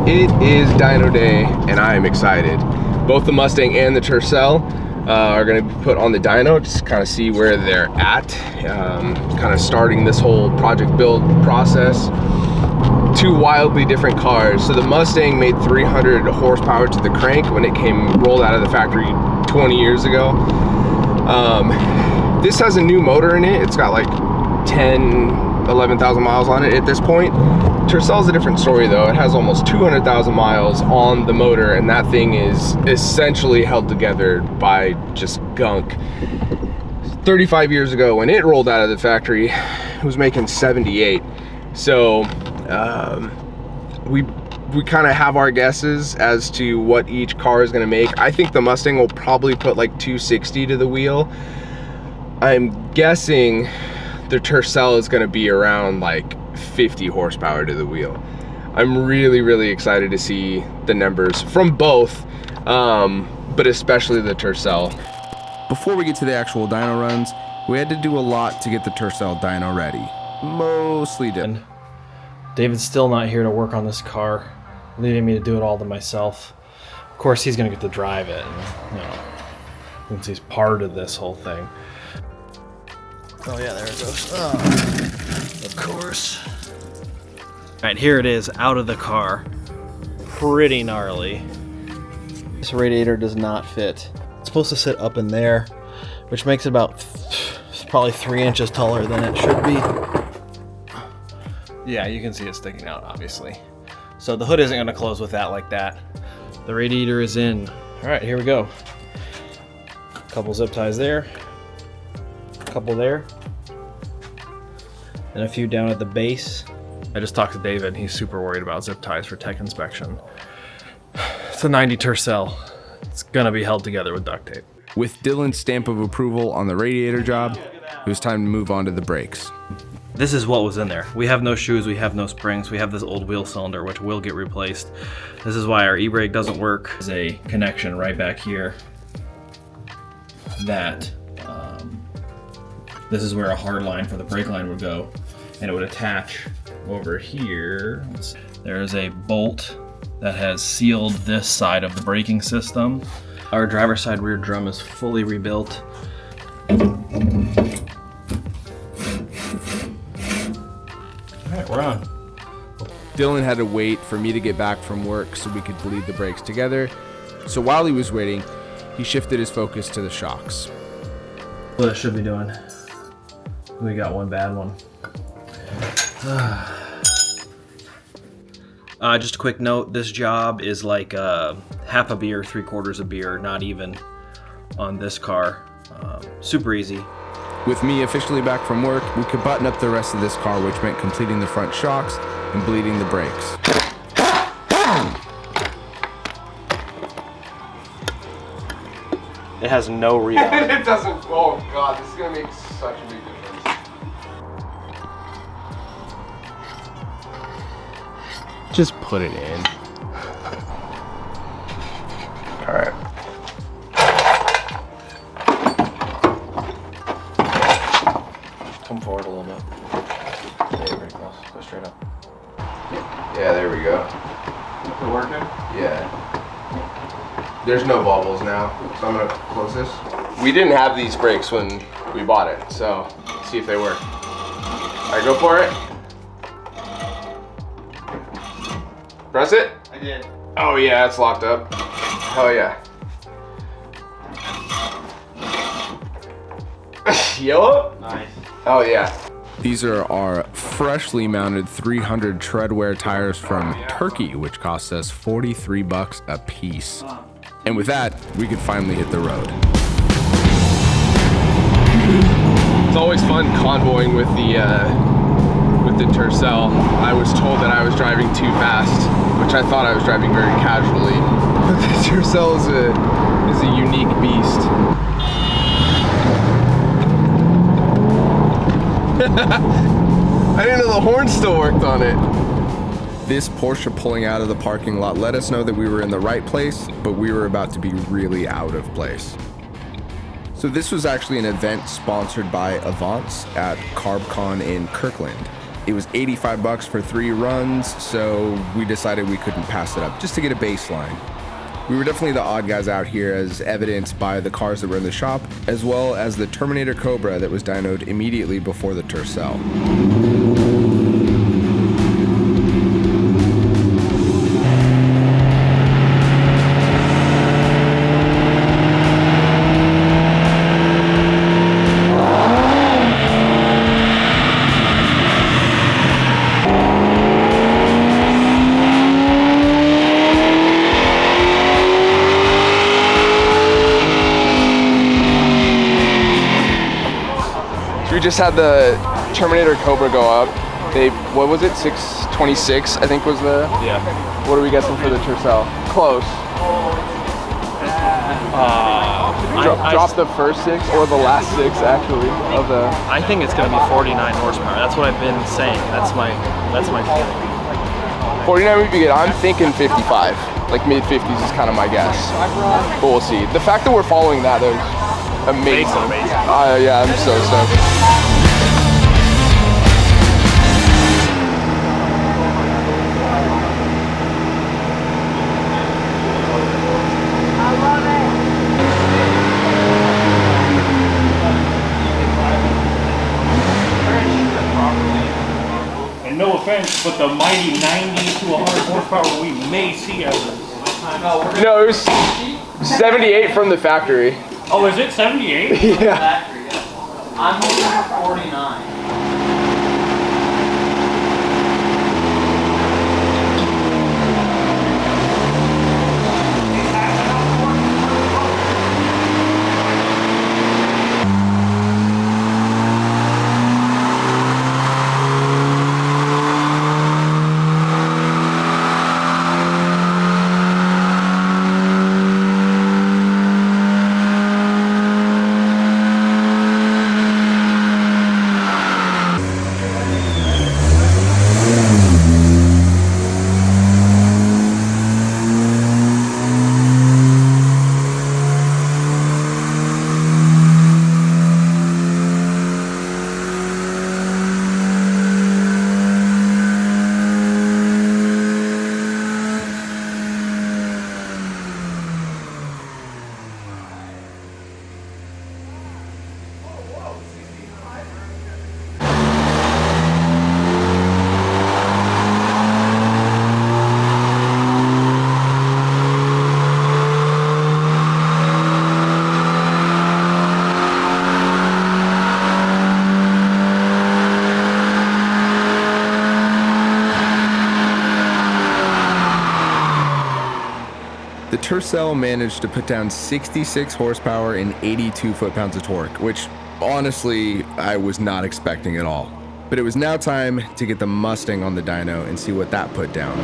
It is dyno day and I am excited. Both the Mustang and the Tercel are going to be put on the dyno, just kind of see where they're at, kind of starting this whole project build process. Two wildly different cars. So the Mustang made 300 horsepower to the crank when it rolled out of the factory 20 years ago. This has a new motor in it. It's got like 11,000 miles on it at this point. Tercel's a different story though. It has almost 200,000 miles on the motor, and that thing is essentially held together by just gunk. 35 years ago when it rolled out of the factory, it was making 78. So we kind of have our guesses as to what each car is going to make. I think the Mustang will probably put like 260 to the wheel. I'm guessing the Tercel is going to be around like 50 horsepower to the wheel. I'm really excited to see the numbers from both, but especially the Tercel. Before we get to the actual dyno runs, we had to do a lot to get the Tercel dyno ready. Mostly did. David's still not here to work on this car, leaving me to do it all to myself. Of course, he's gonna get to drive it, and, since he's part of this whole thing. Oh yeah, there it goes. Of course. All right, here it is, out of the car. Pretty gnarly. This radiator does not fit. It's supposed to sit up in there, which makes it about probably 3 inches taller than it should be. Yeah, you can see it sticking out, obviously. So the hood isn't gonna close with that like that. The radiator is in. All right, here we go. Couple zip ties there. Couple there, and a few down at the base. I just talked to David. He's super worried about zip ties for tech inspection. It's a 90 Tercel. It's gonna be held together with duct tape. With Dylan's stamp of approval on the radiator job, it was time to move on to the brakes. This is what was in there. We have no shoes, we have no springs, we have this old wheel cylinder which will get replaced. This is why our e-brake doesn't work. There's a connection right back here that this is where a hard line for the brake line would go, and it would attach over here. There's a bolt that has sealed this side of the braking system. Our driver's side rear drum is fully rebuilt. All right, we're on. Dylan had to wait for me to get back from work so we could bleed the brakes together. So while he was waiting, he shifted his focus to the shocks. What it should be doing. We got one bad one. Just a quick note, this job is like half a beer, 3/4 a beer, not even on this car. Super easy. With me officially back from work, we could button up the rest of this car, which meant completing the front shocks and bleeding the brakes. It has no rebound. It doesn't, oh God, this is gonna make such a big difference. Just put it in. All right. Come forward a little bit. Yeah, you're pretty close. Go straight up. Yeah, there we go. Is it working? Yeah. There's no bubbles now, so I'm gonna close this. We didn't have these brakes when we bought it, so let's see if they work. All right, go for it. Press it? I did. Oh yeah, it's locked up. Hell yeah. Yellow? Nice. Oh yeah. These are our freshly mounted 300 treadwear tires from Turkey, which cost us $43 a piece. And with that, we could finally hit the road. It's always always fun convoying with the Tercel. I was told that I was driving too fast, which I thought I was driving very casually. But the Tercel is a unique beast. I didn't know the horn still worked on it. This Porsche pulling out of the parking lot let us know that we were in the right place, but we were about to be really out of place. So this was actually an event sponsored by Avance at CarbCon in Kirkland. It was 85 bucks for 3 runs, so we decided we couldn't pass it up, just to get a baseline. We were definitely the odd guys out here, as evidenced by the cars that were in the shop, as well as the Terminator Cobra that was dynoed immediately before the Tercel. We just had the Terminator Cobra go up. What was it? 626, I think was the. Yeah. What are we guessing for the Tercel? Close. Drop the first 6 or the last 6 actually of the. I think it's gonna be 49 horsepower. That's what I've been saying. That's my feeling. 49 would be good. I'm thinking 55. Like mid 50s is kind of my guess. But we'll see. The fact that we're following that is amazing. Yeah, I'm so stoked. And no offense, but the mighty 90 to 100 horsepower we may see as No, it was 78 from the factory. Oh, is it 78? Yeah. I'm holding 49. The Tercel managed to put down 66 horsepower and 82 foot-pounds of torque, which honestly I was not expecting at all. But it was now time to get the Mustang on the dyno and see what that put down.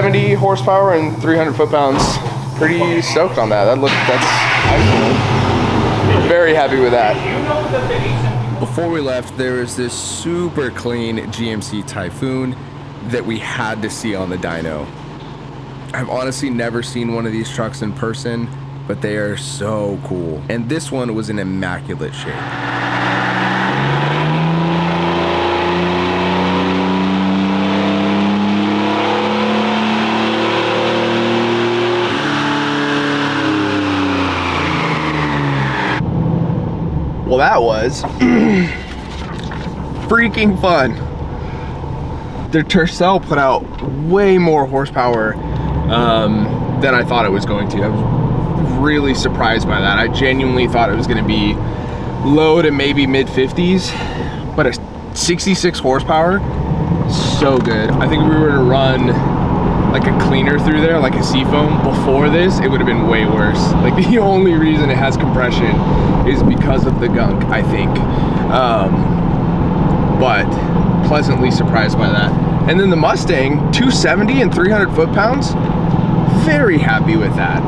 270 horsepower and 300 foot-pounds. Pretty stoked on that. That's excellent. Very happy with that. Before we left, there was this super clean GMC Typhoon that we had to see on the dyno. I've honestly never seen one of these trucks in person, but they are so cool. And this one was in immaculate shape. Well, that was freaking fun. The Tercel put out way more horsepower than I thought it was going to. I was really surprised by that. I genuinely thought it was going to be low to maybe mid 50s, but a 66 horsepower, so good. I think if we were to run like a cleaner through there, like a Seafoam before this, it would have been way worse. Like the only reason it has compression is because of the gunk, I think. But pleasantly surprised by that. And then the Mustang 270 and 300 foot-pounds, very happy with that.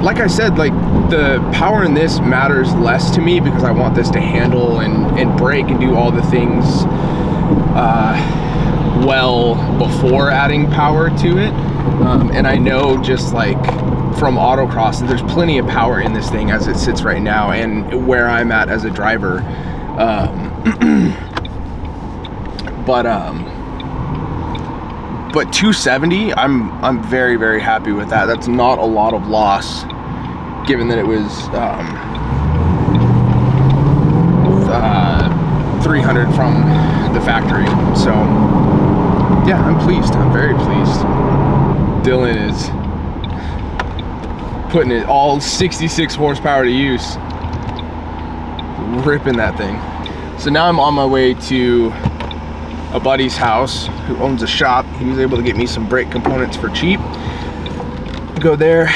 Like I said, like the power in this matters less to me because I want this to handle and brake and do all the things well before adding power to it. And I know just like from autocross that there's plenty of power in this thing as it sits right now and where I'm at as a driver. But 270, I'm very, very happy with that. That's not a lot of loss given that it was 300 from the factory. So yeah, I'm pleased. I'm very pleased. Dylan is putting it all 66 horsepower to use, ripping that thing. So now I'm on my way to a buddy's house who owns a shop. He was able to get me some brake components for cheap. Go there,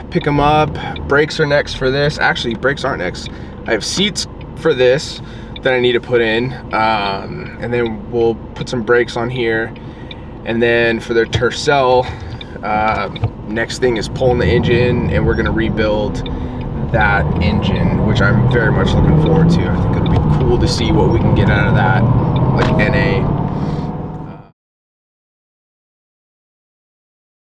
pick them up. Brakes are next for this. Actually, brakes aren't next. I have seats for this that I need to put in, and then we'll put some brakes on here. And then for the Tercel, next thing is pulling the engine, and we're gonna rebuild that engine, which I'm very much looking forward to. I think it'll be cool to see what we can get out of that, like NA.